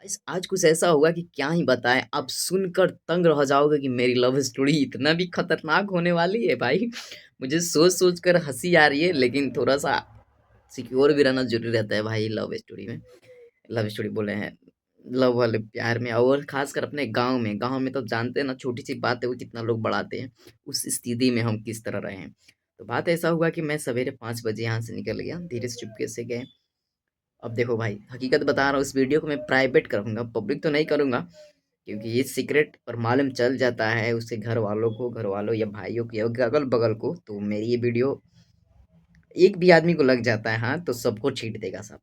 Guys आज कुछ ऐसा होगा कि क्या ही बताएं। आप सुनकर तंग रह जाओगे कि मेरी लव स्टोरी इतना भी खतरनाक होने वाली है भाई। मुझे सोच सोच कर हंसी आ रही है, लेकिन थोड़ा सा सिक्योर भी रहना जरूरी रहता है भाई लव स्टोरी में। लव स्टोरी बोले हैं, लव वाले प्यार में, और खासकर अपने गांव में तो जानते हैं ना, छोटी सी बात है वो कितना लोग बढ़ाते हैं। उस स्थिति में हम किस तरह रहे हैं। तो बात ऐसा हुआ कि मैं सवेरे 5 बजे यहाँ से निकल गया, धीरे से चुपके से गए। अब देखो भाई, हकीकत बता रहा हूँ, इस वीडियो को मैं प्राइवेट करूँगा, पब्लिक तो नहीं करूँगा। क्योंकि ये सीक्रेट और मालूम चल जाता है उसके घर वालों को, घर वालों या भाइयों को या अगल बगल को, तो मेरी ये वीडियो एक भी आदमी को लग जाता है हाँ, तो सबको छीट देगा सब।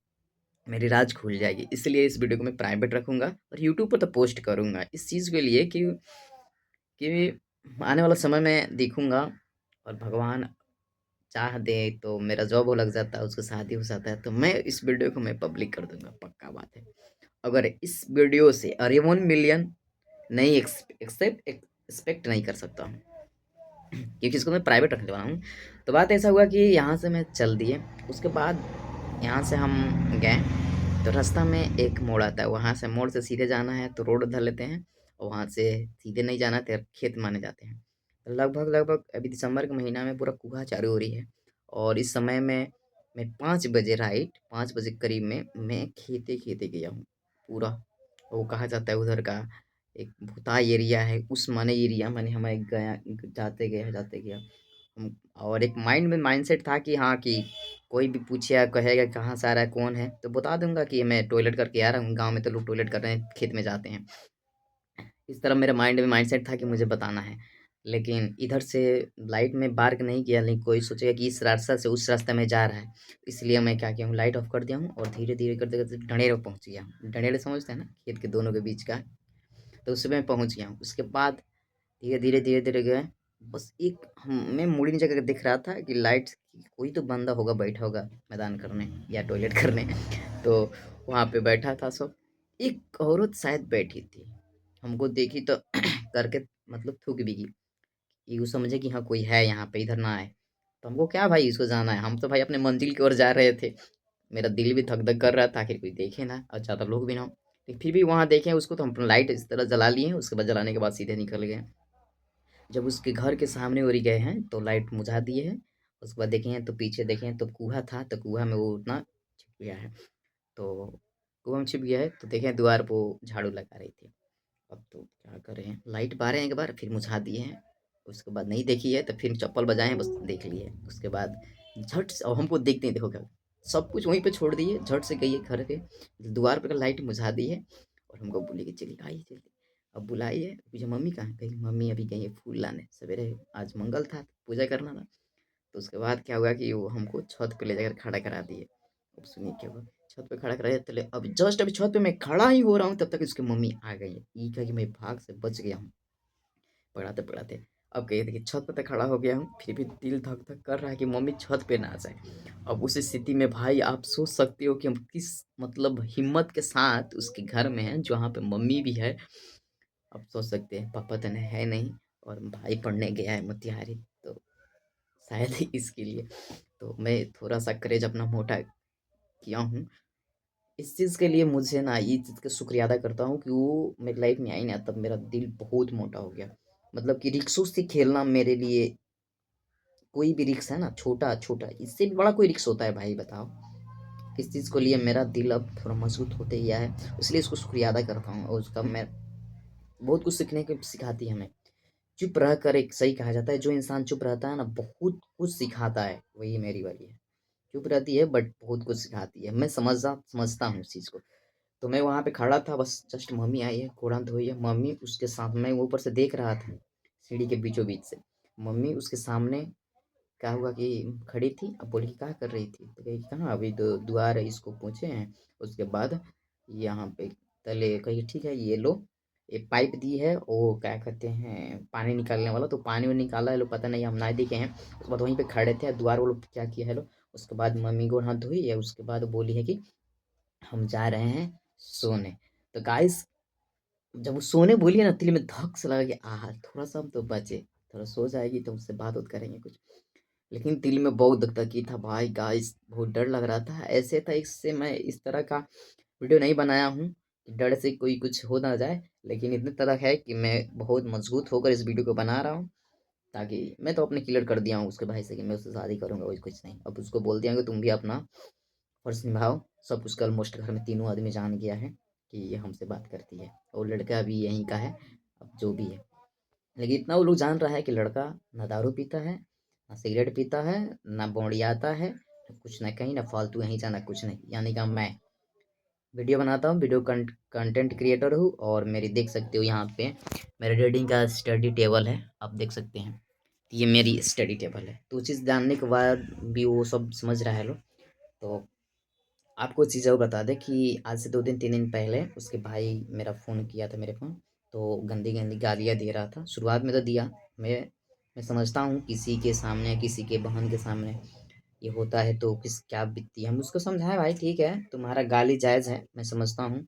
मेरी राज खुल जाएगी, इसलिए इस वीडियो को मैं प्राइवेट रखूंगा और यूट्यूब पर तो पोस्ट करूंगा इस चीज़ के लिए कि आने वाला समय में देखूंगा, और भगवान चाह दे तो मेरा जॉब वो लग जाता है, उसका शादी हो जाता है, तो मैं इस वीडियो को मैं पब्लिक कर दूंगा, पक्का बात है। अगर इस वीडियो से अरे 1 मिलियन नहीं एक्सेप्ट एक्सपेक्ट नहीं कर सकता हूँ, क्योंकि इसको मैं प्राइवेट रखने वाला हूँ। तो बात ऐसा हुआ कि यहाँ से मैं चल दिए। उसके बाद यहाँ से हम गए, तो रास्ता में एक मोड़ आता है, वहाँ से मोड़ से सीधे जाना है तो रोड धर लेते हैं, और वहाँ से सीधे नहीं जाना तो खेत माने जाते हैं। तो लगभग लगभग अभी दिसंबर के महीना में पूरा कुहा चालू हो रही है, और इस समय में मैं 5 बजे, राइट 5 बजे करीब में मैं खेते खेते गया हूँ पूरा। वो कहा जाता है उधर का एक भुताई एरिया है, उस माने एरिया मैंने हमें गया, जाते गया हम। और एक माइंड में माइंडसेट था कि हाँ, कि कोई भी पूछेगा कहेगा कहाँ से आ रहा है कौन है, तो बता दूंगा कि मैं टॉयलेट करके आ रहा हूँ, गांव में तो लोग टॉयलेट कर रहे हैं, खेत में जाते हैं। इस तरह मेरे माइंड में माइंडसेट था कि मुझे बताना है। लेकिन इधर से लाइट में बार्क नहीं किया, नहीं कोई सोचेगा कि इस रास्ता से उस रास्ते में जा रहा है, इसलिए मैं क्या किया हूँ, लाइट ऑफ कर दिया हूँ और धीरे धीरे करते करते ढंढेरे पर पहुँच गया हूँ। ढंढेरे समझते हैं ना, खेत के दोनों के बीच का। तो उसमें मैं पहुँच गया हूँ। उसके बाद धीरे धीरे गए। बस एक हमें मुड़ी नीचे करके दिख रहा था कि लाइट, कोई तो बंदा होगा बैठा होगा मैदान करने या टॉयलेट करने। तो वहाँ पे बैठा था सब। एक औरत शायद बैठी थी, हमको देखी तो करके मतलब थूक भी गई कि वो समझे कि हाँ कोई है यहाँ पे, इधर ना आए। तो हमको क्या भाई, इसको जाना है, हम तो भाई अपने मंजिल की ओर जा रहे थे। मेरा दिल भी धक धक कर रहा था, आखिर कोई देखे ना और ज़्यादा लोग भी ना हो। लेकिन फिर भी वहाँ देखे उसको, तो हम अपना लाइट इस तरह जला लिए, उसके बाद जलाने के बाद सीधे निकल गए। जब उसके घर के सामने ओरी गए हैं तो लाइट बुझा दिए हैं। उसके बाद देखे हैं तो पीछे देखे हैं तो कुआँ था, तो कुआँ में वो उतना छिप गया है। तो कुआँ में छिप गया है, तो देखे हैं दीवार पे वो झाड़ू लगा रही थी। अब तो क्या करें, लाइट बारे हैं एक बार, फिर मुझा दिए हैं। उसके बाद नहीं देखी है तो फिर चप्पल बजाए हैं, बस देख लिए है। उसके बाद झट से, और हमको देखते ही देखो क्या, सब कुछ वहीं पे छोड़ दिए, झट से गई है घर के द्वार पे, लाइट मुझा दी है। और हमको बोली कि चलिए आइए जल्दी। अब बुलाई है, पूछा मम्मी कहाँ है? कही मम्मी अभी गई है फूल लाने, सवेरे आज मंगल था, पूजा करना था। तो उसके बाद क्या हुआ कि वो हमको छत पे ले जाकर खड़ा करा दिए। अब सुनिए क्या हुआ, छत पे खड़ा करा दिया, तो अभी जस्ट अभी छत पे मैं खड़ा ही हो रहा हूँ, तब तक उसकी मम्मी आ गई है। ये कहा कि मैं भाग से बच गया हूँ पढ़ाते पढ़ाते। अब कहिए देखिए, छत पे तक खड़ा हो गया हूँ, फिर भी दिल धक धक कर रहा है कि मम्मी छत पे ना आ जाए। अब उस स्थिति में भाई आप सोच सकते हो कि हम किस मतलब हिम्मत के साथ उसके घर में हैं जहाँ पे मम्मी भी है। अब सोच सकते हैं पापा तो नहीं है नहीं, और भाई पढ़ने गया है मोतिहारी, तो शायद ही इसके लिए तो मैं थोड़ा सा करेज अपना मोटा किया हूँ। इस चीज़ के लिए मुझे ना ये चीज़ का शुक्रिया अदा करता हूँ कि वो मेरी लाइफ में आई ना, तब मेरा दिल बहुत मोटा हो गया। मतलब कि रिक्शों से खेलना मेरे लिए, कोई भी रिक्स है ना, छोटा छोटा, इससे भी बड़ा कोई रिक्स होता है भाई बताओ। इस चीज़ को लिए मेरा दिल अब थोड़ा मजबूत होते ही है, इसलिए इसको शुक्रिया अदा करता हूँ। और उसका मैं बहुत कुछ सीखने को सिखाती है हमें। चुप रह कर, एक सही कहा जाता है, जो इंसान चुप रहता है ना बहुत कुछ सिखाता है, वही मेरी वाली है। चुप रहती है बट बहुत कुछ सिखाती है, मैं समझता हूँ उस चीज़ को। तो मैं वहाँ पे खड़ा था, बस जस्ट मम्मी आई है, कूड़ा धोई है मम्मी, उसके साथ मैं ऊपर से देख रहा था सीढ़ी के बीचों बीच से। मम्मी उसके सामने क्या हुआ कि खड़ी थी। अब बोली कि क्या कर रही थी, तो कही कहाँ, अभी तो द्वार है इसको पहुँचे हैं, उसके बाद यहाँ पे तले। कही ठीक है ये लो, ये पाइप दी है, वो क्या कहते हैं पानी निकालने वाला, तो पानी वो निकाला है लो, पता नहीं हम ना देखे हैं। उसके बाद वहीं पे खड़े थे, द्वार वो लोग क्या किया है लो। उसके बाद मम्मी को हाथ धोई है, उसके बाद बोली है कि हम जा रहे हैं सोने। तो गाइस, जब वो सोने बोली है ना, दिल में धक से लगा कि थोड़ा सा हम तो बचे, थोड़ा सो जाएगी तो उससे बात उत करेंगे कुछ। लेकिन दिल में बहुत धक-धकी था भाई गाइस, बहुत डर लग रहा था। ऐसे था, इससे मैं इस तरह का वीडियो नहीं बनाया हूँ, कि डर से कोई कुछ हो ना जाए, लेकिन इतनी तरह है कि मैं बहुत मजबूत होकर इस वीडियो को बना रहा हूँ, ताकि मैं तो अपने क्लियर कर दिया हूँ उसके भाई से कि मैं उससे शादी करूँगा, वही कुछ नहीं। अब उसको बोल दिया कि तुम भी अपना फर्ज निभाओ। सब कुछ ऑलमोस्ट घर में तीनों आदमी जान गया है कि ये हमसे बात करती है, और लड़का भी यहीं का है, अब जो भी है। लेकिन इतना वो लोग जान रहा है कि लड़का ना दारू पीता है, ना सिगरेट पीता है, ना बौड़ियाता है, ना कुछ ना कहीं, ना फालतू यहीं जाना कुछ नहीं। यानी कि मैं वीडियो बनाता हूँ, वीडियो कंटेंट क्रिएटर हूँ, और मेरी देख सकते हो यहाँ पे मेरे रीडिंग का स्टडी टेबल है, आप देख सकते हैं। ये मेरी स्टडी टेबल है। तो चीज़ जानने के बाद भी वो सब समझ रहा है लोग। तो आपको चीज़ और बता दें कि आज से 2 दिन 3 दिन पहले उसके भाई मेरा फ़ोन किया था मेरे फ़ोन, तो गंदी गंदी गालियाँ दे रहा था। शुरुआत में तो दिया, मैं समझता हूँ किसी के सामने, किसी के बहन के सामने ये होता है तो किस क्या बीतती है। हम उसको समझाए, भाई ठीक है तुम्हारा गाली जायज़ है, मैं समझता हूँ।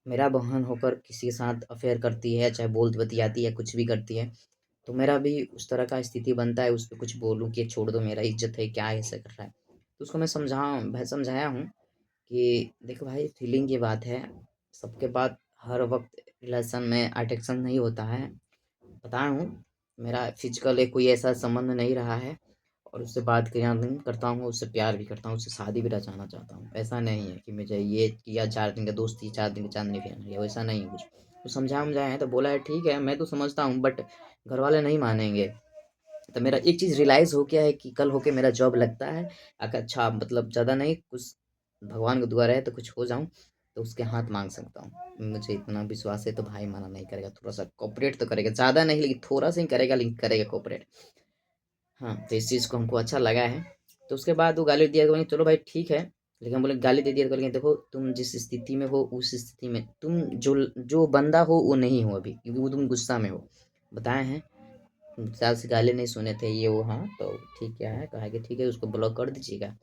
मेरा बहन होकर किसी के साथ अफेयर करती है, चाहे बोल बतियाती है, कुछ भी करती है, तो मेरा भी उस तरह का स्थिति बनता है उस पे कुछ बोलूँ कि छोड़ दो, मेरा इज्जत है, क्या ऐसा कर रहा है। तो उसको मैं समझाया हूँ कि देखो भाई फीलिंग की बात है, सबके बाद हर वक्त रिलेशन में अटेंशन नहीं होता है। बताया हूँ, मेरा फिजिकल एक कोई ऐसा संबंध नहीं रहा है, और उससे बात किया नहीं करता हूँ, उससे प्यार भी करता हूँ, उससे शादी भी रचाना चाहता हूँ। ऐसा नहीं है कि मुझे ये किया 4 दिन का दोस्ती, 4 दिन का चांदनी फिरना, ये वैसा नहीं है कुछ। तो समझाया है तो बोला है ठीक है, मैं तो समझता हूँ बट घर वाले नहीं मानेंगे। तो मेरा एक चीज़ रियलाइज़ हो गया है कि कल होके मेरा जॉब लगता है, अगर अच्छा मतलब ज़्यादा नहीं, कुछ भगवान का दुआ रहे तो कुछ हो जाऊँ, तो उसके हाथ माँग सकता हूँ। मुझे इतना विश्वास है, तो भाई मना नहीं करेगा, थोड़ा-सा कोऑपरेट तो करेगा, ज़्यादा नहीं लेकिन थोड़ा-सा ही करेगा, लेकिन करेगा कोऑपरेट। हाँ, तो इस चीज़ को हमको अच्छा लगा है। तो उसके बाद वो गाली दिया तो बोले चलो भाई ठीक है, लेकिन हम बोले गाली दे दिया तो बोले देखो तुम जिस स्थिति में हो उस स्थिति में तुम जो जो बंदा हो वो नहीं हो अभी, क्योंकि वो तुम गुस्सा में हो। बताए हैं साल से गाली नहीं सुने थे ये वो। हाँ तो ठीक क्या है, कहा कि ठीक है उसको ब्लॉक कर दीजिएगा।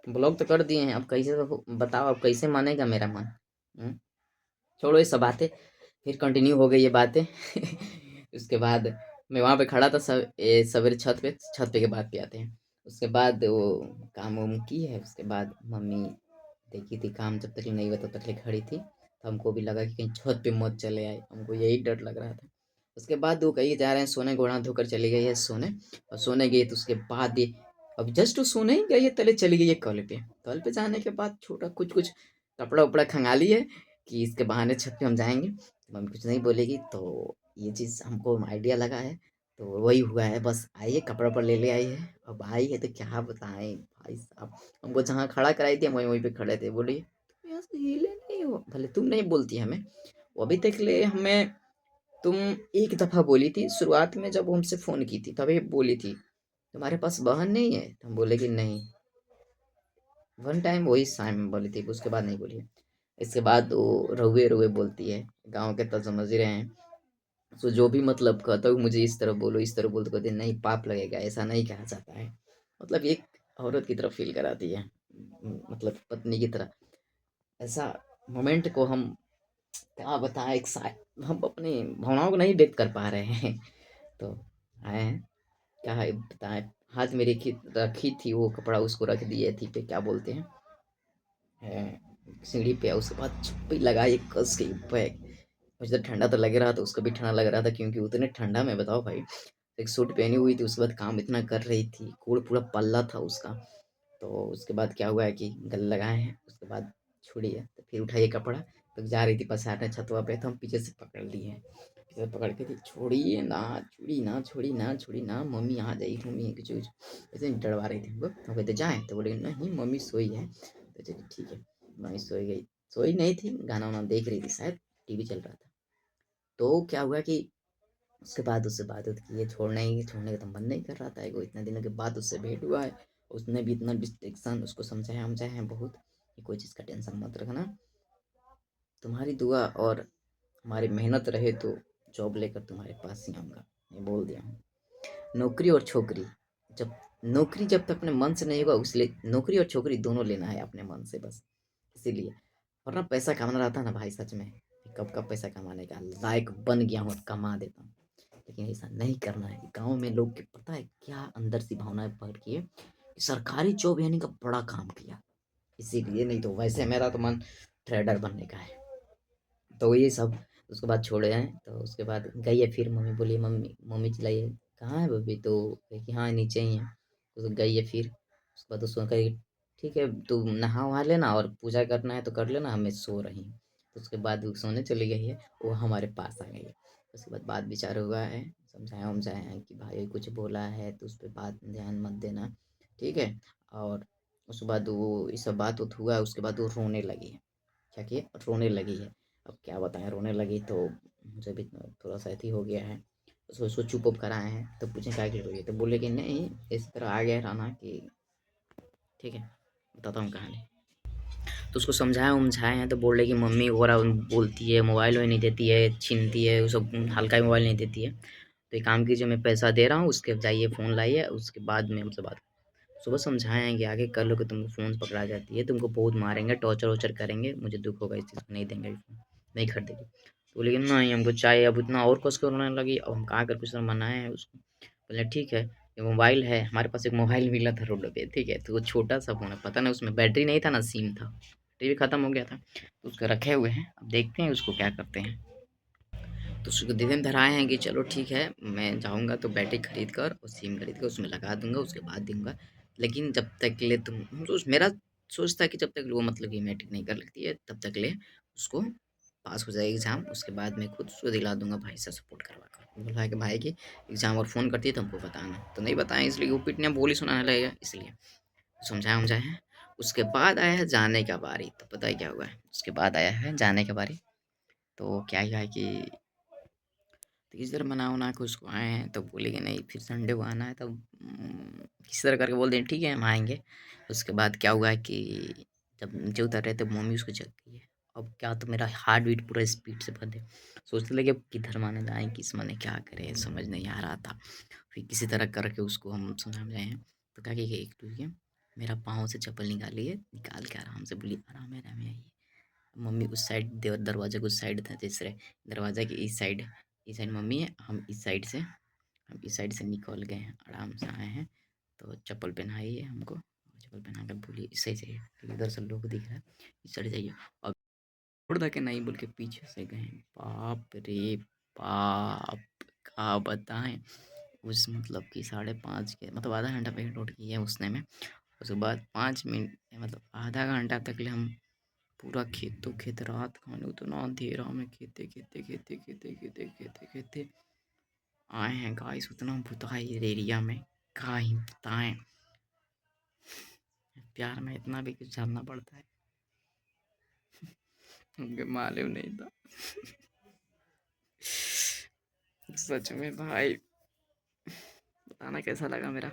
ब्लॉक तो कर दिए हैं, अब कैसे बताओ, अब कैसे मानेगा मेरा मन। छोड़ो ये सब बातें, फिर कंटिन्यू हो गई ये बातें। उसके बाद मैं वहाँ पे खड़ा था, सवेरे छत पे के बाद पे आते हैं। उसके बाद वो काम वाम की है, उसके बाद मम्मी देखी थी काम जब तक नहीं हुआ तब तक ले खड़ी थी, तो हमको भी लगा कि कहीं छत पे मत चले आए, हमको यही डर लग रहा था। उसके बाद वो कहीं जा रहे हैं सोने, घोड़ा धोकर चली गई है सोने, और सोने गई तो उसके बाद ये अब जस्ट सोने ही गई है तले चली गई है कल पे जाने के बाद छोटा कुछ कुछ कपड़ा उपड़ा खंगाली है कि इसके बहाने छत पे हम जाएंगे, तो मम्मी कुछ नहीं बोलेगी। तो ये चीज़ हमको आइडिया लगा है, तो वही हुआ है। बस आई है, कपड़ा पर ले आई है, अब आई है तो क्या बताएं भाई साहब। हमको जहाँ खड़ा कराई थी हम वहीं वहीं पे खड़े थे, बोली तुम यहाँ से हिले नहीं हो, भले तुम नहीं बोलती हमें, वो अभी तक ले हमें तुम एक दफ़ा बोली थी शुरुआत में जब वो हमसे फ़ोन की थी, तभी बोली थी तुम्हारे पास बहन नहीं है, तो हम बोले कि नहीं। वन टाइम वही टाइम बोली थी, उसके बाद नहीं बोली है। इसके बाद वो रोए रोए बोलती है, गाँव के तो समझ ही रहे हैं। सो जो भी मतलब कहता हूँ मुझे इस तरह बोलो, इस तरह बोल, तो कहते हैं नहीं पाप लगेगा, ऐसा नहीं कहा जाता है। मतलब एक औरत की तरह फील कराती है, मतलब पत्नी की तरह। ऐसा मोमेंट को हम क्या बताएं, एक हम अपनी भावनाओं को नहीं व्यक्त कर पा रहे हैं। तो आए हैं, क्या है बताएं। हाथ में रखी थी वो कपड़ा, उसको रख दिए थी पे, क्या बोलते हैं, सीढ़ी पे। उसके बाद छुप्पी लगाई कस के ऊपर। मुझे तो ठंडा तो लग रहा था, उसको भी ठंडा लग रहा था, क्योंकि उतने ठंडा में बताओ भाई, एक सूट पहनी हुई थी, उसके बाद काम इतना कर रही थी, कोट पूरा पल्ला था उसका। तो उसके बाद क्या हुआ है कि गले लगाए हैं, उसके बाद छोड़ी है, तो फिर उठाइए कपड़ा, तो जा रही थी पसारने छतवा पे, तो हम पीछे से पकड़ लिए हैं, पीछे से पकड़ के थी, छोड़िए ना, छोड़ी ना, छोड़ी ना, छोड़ी ना, मम्मी आ जाएगी, मम्मी कुछ कुछ ऐसे डरवा रही थी हमको। हम कहते जाएँ, तो बोले नहीं मम्मी सोई है, तो चलिए ठीक है। मम्मी सोई गई, सोई नहीं थी, गाना वाना देख रही थी शायद, टीवी चल रहा था। तो क्या हुआ कि उसके बाद उससे बात होती कि ये छोड़ने का तो मन नहीं कर रहा था, एगो इतने दिनों के बाद उससे भेंट हुआ है। उसने भी इतना डिस्ट्रिक्शन उसको समझाया समझाया है बहुत, कि कोई चीज़ का टेंशन मत रखना, तुम्हारी दुआ और हमारी मेहनत रहे तो जॉब लेकर तुम्हारे पास ही आऊँगा, ये बोल दिया हूँ। नौकरी और छोकरी, जब नौकरी जब तक अपने मन से नहीं होगा, इसलिए नौकरी और छोकरी दोनों लेना है अपने मन से बस, इसीलिए। वरना पैसा कमाना रहता ना भाई, सच में कब कब पैसा कमाने का लायक बन गया हूँ, कमा देता हूँ, लेकिन ऐसा नहीं करना है। गांव में लोग के पता है क्या अंदर से भावनाएं भर की है कि सरकारी जॉब यानी का बड़ा काम किया, इसीलिए। नहीं तो वैसे मेरा तो मन ट्रेडर बनने का है, तो ये सब उसके बाद छोड़े हैं, तो उसके बाद गई है, फिर मम्मी बोली, मम्मी मम्मी चिल्लाई है, कहाँ है बबी? तो कही कि हाँ नीचे ही है। तो गई है, फिर उसके बाद उसको कही ठीक है तू नहा वहा लेना और पूजा करना है तो कर लेना, मैं सो रही हूँ। तो उसके बाद वो सोने चली गई है, वो हमारे पास आ गई है। उसके बाद बात विचार हुआ है, समझाया वमझाया है कि भाई कुछ बोला है तो उस पर बात ध्यान मत देना, ठीक है। और उसके बाद वो ये सब बात उत हुआ, उसके बाद वो रोने लगी है। क्या किए? रोने लगी है। अब क्या बताएँ, रोने लगी तो मुझे भी थोड़ा-सा अथी हो गया है। उसको उसको चुप वुप कराए हैं, तो पूछे काहे के लिए रोई है? तो बोले कि नहीं इस तरह आ गया रहना कि ठीक है, बताता हूँ कहानी। तो उसको समझाए-वमझाए हैं तो बोल रही कि मम्मी वगैरह बोलती है, मोबाइल वही नहीं देती है, छीनती है, वो सब हल्का भी मोबाइल नहीं देती है। तो एक काम कीजिए, मैं पैसा दे रहा हूँ, उसके जाइए फ़ोन लाइए, उसके बाद में हमसे बात। सुबह समझाए हैं कि आगे कल को तुमको फ़ोन पकड़ा जाती है, तुमको बहुत मारेंगे, टॉर्चर-वॉर्चर करेंगे, मुझे दुःख होगा इस चीज़ का, नहीं देंगे अभी फ़ोन, नहीं खरीदेगी। तो बोली कि नहीं हमको चाहिए, अब इतना और कस के रोने लगी, अब हम कहाँ कर कुछ मनाए हैं उसको। बोले ठीक है, ये मोबाइल है, हमारे पास एक मोबाइल मिला था रोड पे, ठीक है, तो वो छोटा-सा फ़ोन है, पता नहीं उसमें बैटरी नहीं था ना सिम था, टीवी खत्म हो गया था, तो उसको रखे हुए हैं, अब देखते हैं उसको क्या करते हैं। तो उसको दिन धराए हैं कि चलो ठीक है, मैं जाऊँगा तो बैटरी खरीद कर और सिम खरीद कर उसमें लगा दूँगा, उसके बाद दूँगा। लेकिन जब तक के लिए तुम तो मेरा सोच था कि जब तक वो मतलब कि मैट्रिक नहीं कर लेती है, तब तक के लिए उसको पास हो जाए एग्ज़ाम, उसके बाद मैं खुद उसको दिला दूँगा भाई से सपोर्ट करवा कर। बोला कि भाई की एग्ज़ाम और फ़ोन करती है तो हमको बताना। तो नहीं बताएँ इसलिए वो पिटने बोली सुनाने लगेगा इसलिए। समझाया-वमझाया है। उसके बाद आया है जाने का बारी, तो पता है क्या हुआ है? उसके बाद आया है जाने का बारी, तो क्या हुआ है कि तो किसी तरह मना-वना के उसको आए हैं, तो बोले कि नहीं फिर संडे को आना है, तब किसी तरह करके बोल दिए ठीक है हम आएँगे। उसके बाद क्या हुआ है कि जब नीचे उतर रहे थे मम्मी उसको जग गई है। अब क्या तो मेरा हार्ट बीट पूरा स्पीड से बढ़ गया। सोचने लगे अब किधर माने जाएँ, किस माने क्या करें समझ नहीं आ रहा था। फिर किसी तरह करके उसको हम समझाए हैं, तो क्या किया कि एक तो ये मेरा पाँव से चप्पल निकाली है, निकाल के आराम से बोली आराम है आइए। मम्मी उस साइड दरवाजे के उस साइड था तीसरे दरवाजा के इस साइड मम्मी है, हम इस साइड से निकल गए हैं, आराम से आए हैं। तो चप्पल पहनाई है हमको, चप्पल पहना कर बोली इस साइड जाइए, फिर इधर से लोग दिख रहा है, इस साइड जाइए। और छोड़ दे के नहीं बोल के पीछे से गए। बाप रे बाप! क्या बताएँ। उस मतलब कि 5:30 के मतलब आधा घंटा वेट वूट किया उसने में। उसके बाद 5 मिनट मतलब आधा घंटा तक ले हम पूरा खेतों खेत रात खाने उतना अंधेरा में खेते आए हैं गाइस, उतना बुताई एरिया में क्या ही बताएं। प्यार में इतना भी कुछ झेलना पड़ता है, उनके मालूम नहीं था। सच में भाई बताना कैसा लगा मेरा